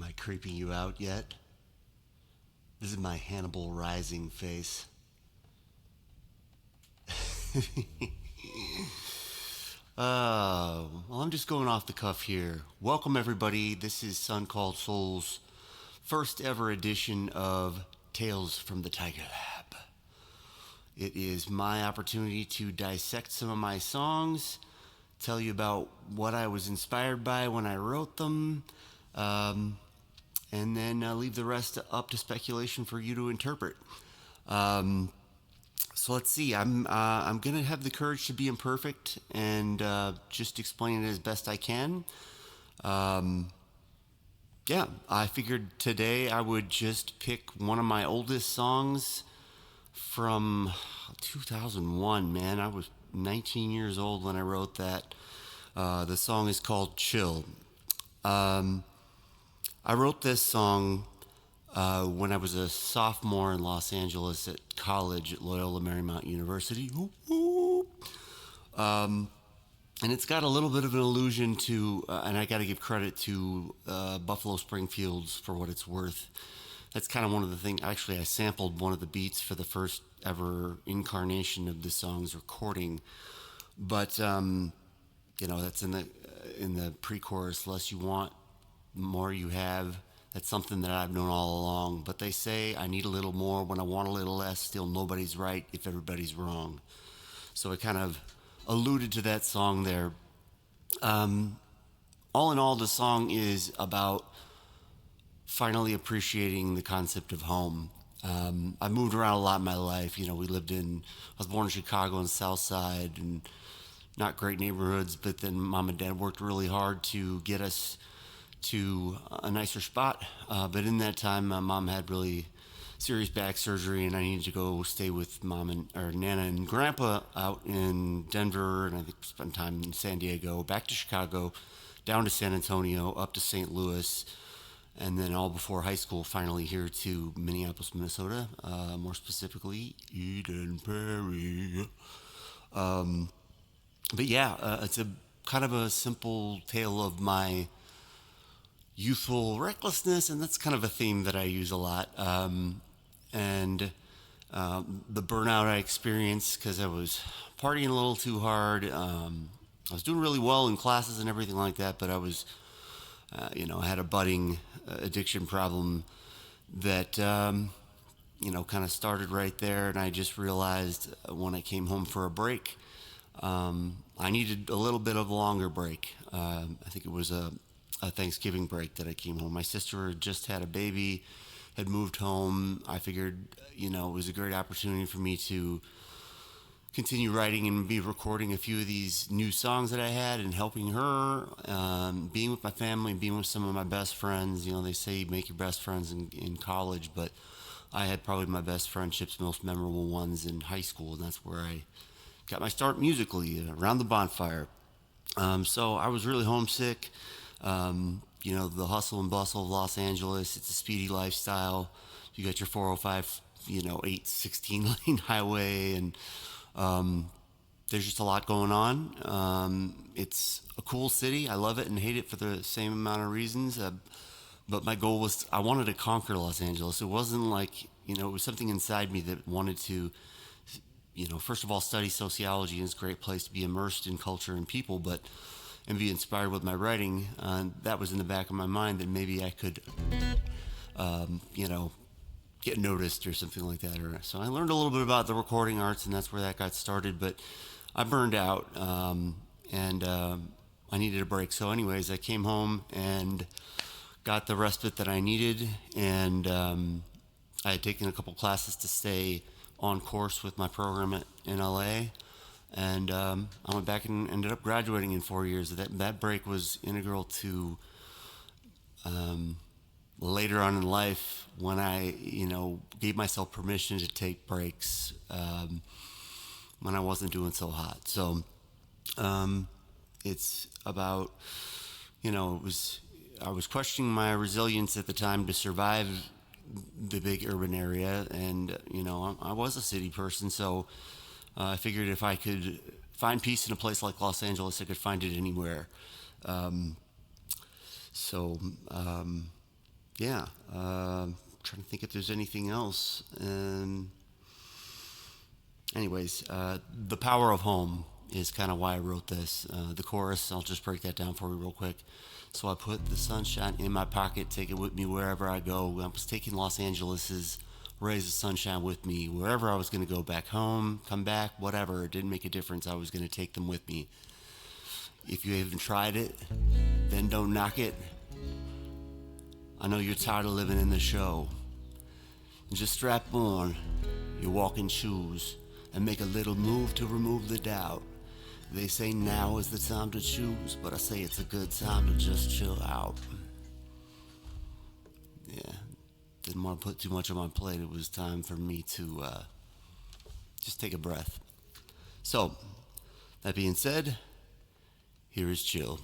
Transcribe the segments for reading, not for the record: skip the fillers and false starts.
Am I creeping you out yet? This is my Hannibal Rising face. Well, I'm just going off the cuff here. Welcome, everybody. This is Sun Called Souls' first ever edition of Tales from the Tiger Lab. It is my opportunity to dissect some of my songs, tell you about what I was inspired by when I wrote them, and then leave the rest up to speculation for you to interpret. So let's see. I'm gonna have the courage to be imperfect and just explain it as best I can. Yeah, I figured today I would just pick one of my oldest songs from 2001. Man, I was 19 years old when I wrote that. The song is called "Chill." I wrote this song when I was a sophomore in Los Angeles at college at Loyola Marymount University. And it's got a little bit of an allusion to, and I got to give credit to Buffalo Springfield's for what it's worth. That's kind of one of the things. Actually, I sampled one of the beats for the first ever incarnation of the song's recording. But that's in the pre-chorus. Less you want, more you have. That's something that I've known all along. But they say I need a little more when I want a little less. Still, nobody's right if everybody's wrong. So I kind of alluded to that song there. All in all, the song is about finally appreciating the concept of home. I moved around a lot in my life. I was born in Chicago on the South Side, and not great neighborhoods, but then mom and dad worked really hard to get us to a nicer spot. But in that time, my mom had really serious back surgery, and I needed to go stay with Nana and Grandpa out in Denver, and I think spent time in San Diego, back to Chicago, down to San Antonio, up to St. Louis, and then all before high school, finally here to Minneapolis, Minnesota, more specifically Eden Prairie. But yeah, it's a kind of a simple tale of my youthful recklessness, and that's kind of a theme that I use a lot. And the burnout I experienced because I was partying a little too hard. I was doing really well in classes and everything like that, but I was, I had a budding addiction problem that, kind of started right there. And I just realized when I came home for a break, I needed a little bit of a longer break. I think it was a Thanksgiving break that I came home. My sister had just had a baby, had moved home. I figured, it was a great opportunity for me to continue writing and be recording a few of these new songs that I had and helping her, being with my family, being with some of my best friends. They say you make your best friends in college, but I had probably my best friendships, most memorable ones in high school, and that's where I got my start musically, around the bonfire. So I was really homesick. The hustle and bustle of Los Angeles, it's a speedy lifestyle. You got your 405, 816 lane highway, and there's just a lot going on. It's a cool city. I love it and hate it for the same amount of reasons. But my goal was I wanted to conquer Los Angeles. It wasn't like, it was something inside me that wanted to, first of all, study sociology, and it's a great place to be immersed in culture and people, and be inspired with my writing. That was in the back of my mind that maybe I could, get noticed or something like that. So I learned a little bit about the recording arts, and that's where that got started. But I burned out, and I needed a break. So anyways, I came home and got the respite that I needed, and I had taken a couple classes to stay on course with my program in LA. And I went back and ended up graduating in 4 years. That break was integral to later on in life when I, gave myself permission to take breaks when I wasn't doing so hot. So it's about, I was questioning my resilience at the time to survive the big urban area, and I was a city person, so I figured if I could find peace in a place like Los Angeles, I could find it anywhere. So yeah, trying to think if there's anything else. Anyways, the power of home is kind of why I wrote this. The chorus, I'll just break that down for you real quick. So I put the sunshine in my pocket, take it with me wherever I go. I was taking Los Angeles's rays of sunshine with me wherever I was going to go, back home, come back, whatever. It didn't make a difference. I was going to take them with me. If you haven't tried it, then don't knock it. I know you're tired of living in the show. Just strap on your walking shoes and make a little move to remove the doubt. They say now is the time to choose, but I say it's a good time to just chill out. Yeah, didn't want to put too much on my plate. It was time for me to just take a breath. So, that being said, here is Chill.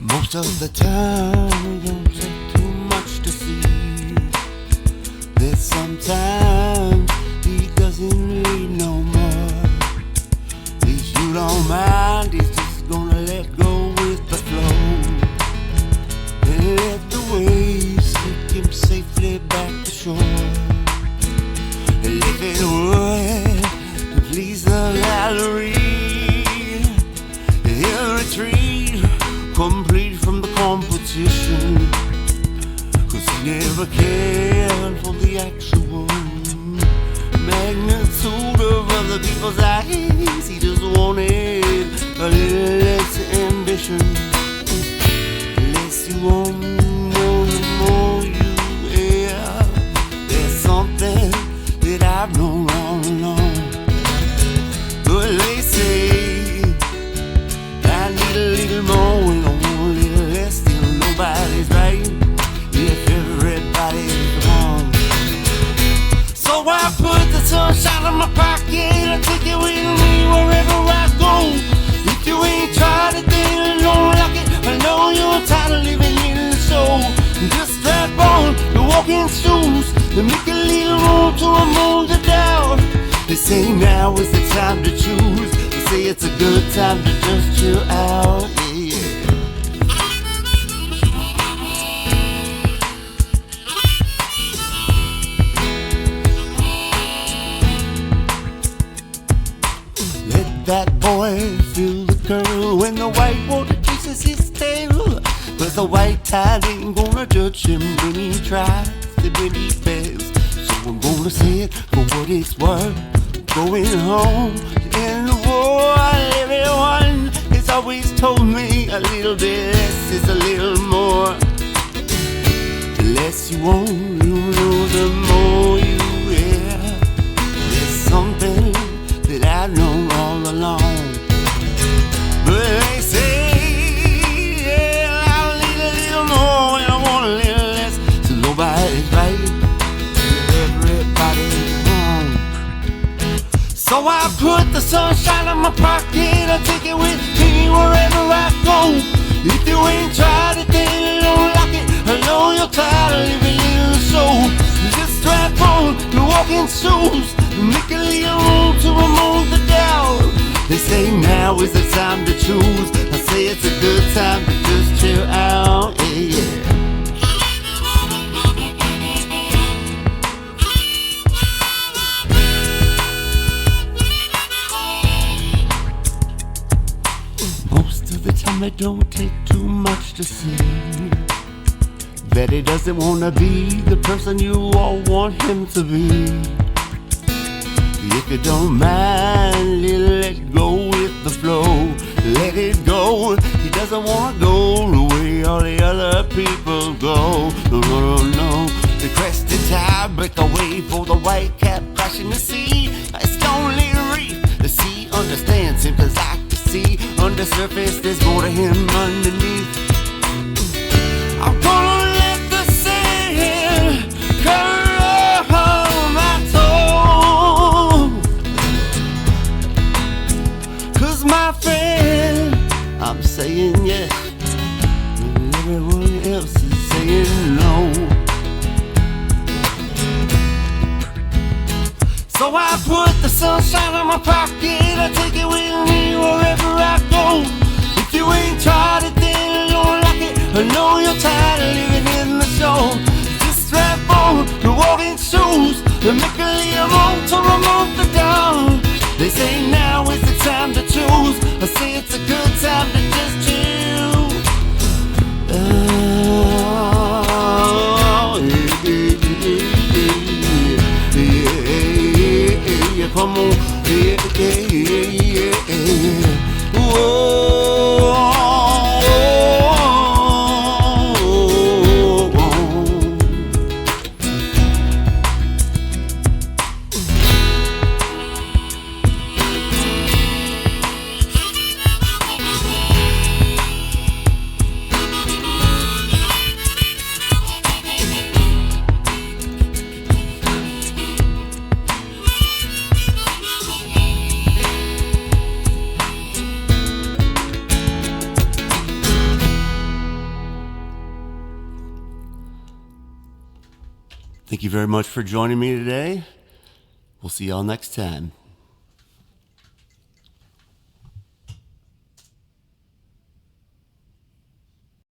Most of the time, it don't take too much to see that sometimes he doesn't need no more. At least you don't mind, he's just gonna let go with the flow and let the waves take him safely back to shore. And if it would please the gallery, he'll retreat complete from the competition, 'cause he never cared for the actual magnitude of other people's eyes. He just wanted a little less ambition. Less you want, the more you have. There's something that I've known all along. But they say I need a little more and I want a little less. Still nobody's right if everybody's wrong. So I put the sunshine in my pocket and take it with me wherever I go. If you ain't tried it, then you don't like it. I know you're tired of living in the show. Just strap on the walking shoes and make a little room to remove the doubt. They say now is the time to choose. They say it's a good time to just chill out. Yeah. Let that boy feel the curl when the white water kisses his tail. 'Cause the white tide ain't gonna judge him when he tries and when he fails. So I'm gonna say it for what it's worth. Going home to end the war. Everyone has always told me a little bit less is a little more. The less you want, you know, the more you have. put the sunshine in my pocket, I take it with me wherever I go. If you ain't tried it, then you don't like it. I know you're tired of living in the soul. Just strap on your walking shoes, make a little room to remove the doubt. They say now is the time to choose. I say it's a good time to just chill out. Yeah, yeah. Most of the time it don't take too much to see that he doesn't wanna be the person you all want him to be. If you don't mind, let go with the flow. Let it go. He doesn't wanna go the way all the other people go. No, no, no, no. The crested tide break away for the white cap crashing the sea. It's only a reef. The sea understands him 'cause I can see on the surface there's more to him underneath. I'm gonna let the sand curl my toe. 'Cause my friend, I'm saying yes, and everyone else is saying no. So I put the sunshine in my pocket, I take it with me wherever I go. If you ain't tried it, then you don't like it. I know you're tired of living in the show. Just strap on your walking shoes and make a little room to remove the doubt. They say now is the time to choose. I say it's a good time to just chill. Come on, yeah, yeah, yeah, yeah. Whoa. Thank you very much for joining me today. We'll see y'all next time.